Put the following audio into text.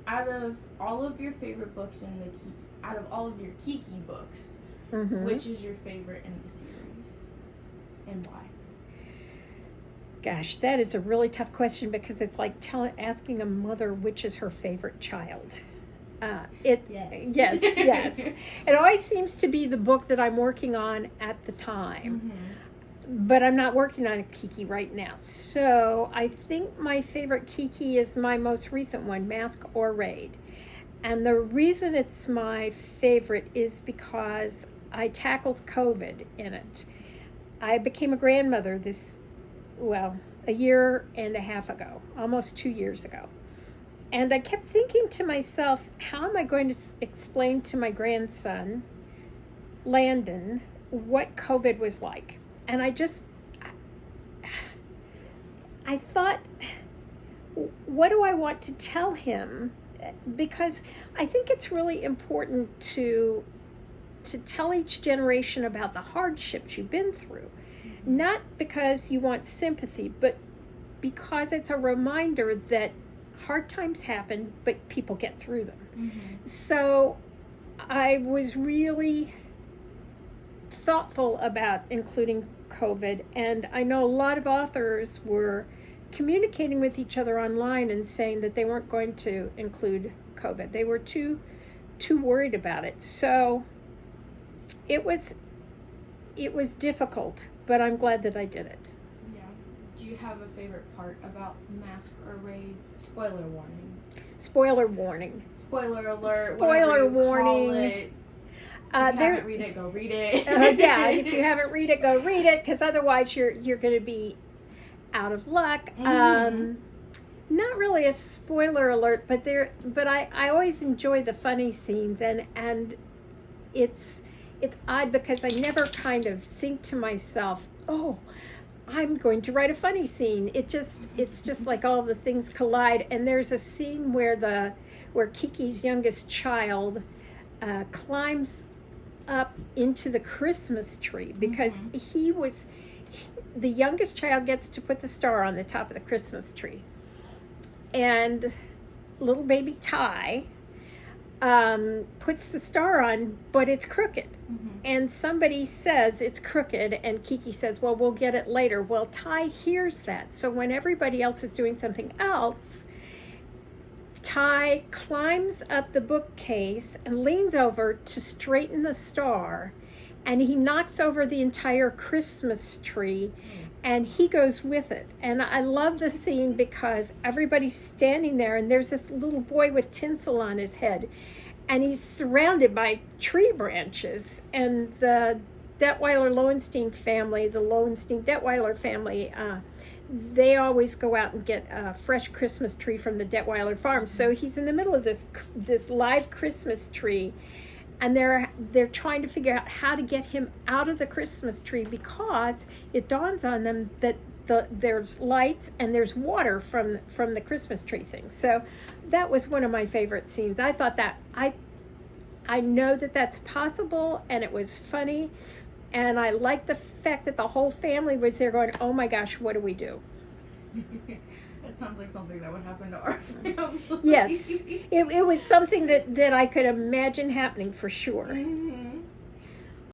out of all of your favorite books in the Kiki, out of all of your Kiki books, which is your favorite in the series, and why? Gosh, that is a really tough question because it's like asking a mother which is her favorite child. Yes. It always seems to be the book that I'm working on at the time. But I'm not working on a Kiki right now. So I think my favorite Kiki is my most recent one, Mask or Raid. And the reason it's my favorite is because I tackled COVID in it. I became a grandmother a year and a half ago, almost 2 years ago. And I kept thinking to myself, how am I going to explain to my grandson, Landon, what COVID was like? And I thought, what do I want to tell him? Because I think it's really important to tell each generation about the hardships you've been through. Not because you want sympathy, but because it's a reminder that hard times happen, but people get through them. So I was really thoughtful about including COVID, and I know a lot of authors were communicating with each other online and saying that they weren't going to include COVID. They were too worried about it. So it was difficult, but I'm glad that I did it. Yeah. Do you have a favorite part about Mask or Raid? Spoiler warning. Spoiler warning. Spoiler alert. Spoiler warning. Call it. If you haven't read it, go read it. If you haven't read it, go read it, because otherwise you're going to be out of luck. Not really a spoiler alert, but I always enjoy the funny scenes, and it's odd because I never kind of think to myself, oh, I'm going to write a funny scene. It's just like all the things collide, and there's a scene where Kiki's youngest child climbs up into the Christmas tree because the youngest child gets to put the star on the top of the Christmas tree, and little baby Ty puts the star on, but it's crooked. And somebody says it's crooked, and Kiki says, well, we'll get it later. Well, Ty hears that, so when everybody else is doing something else, Ty climbs up the bookcase and leans over to straighten the star, and he knocks over the entire Christmas tree, and he goes with it. And I love the scene because everybody's standing there, and there's this little boy with tinsel on his head, and he's surrounded by tree branches. And the Detweiler-Lowenstein family, the Lowenstein-Detweiler family, they always go out and get a fresh Christmas tree from the Detweiler farm. So he's in the middle of this live Christmas tree, and they're trying to figure out how to get him out of the Christmas tree because it dawns on them that there's lights and there's water from the Christmas tree thing. So that was one of my favorite scenes. I thought that I know that that's possible, and it was funny. And I like the fact that the whole family was there going, oh my gosh, what do we do? That sounds like something that would happen to our family. Yes, it was something that I could imagine happening for sure.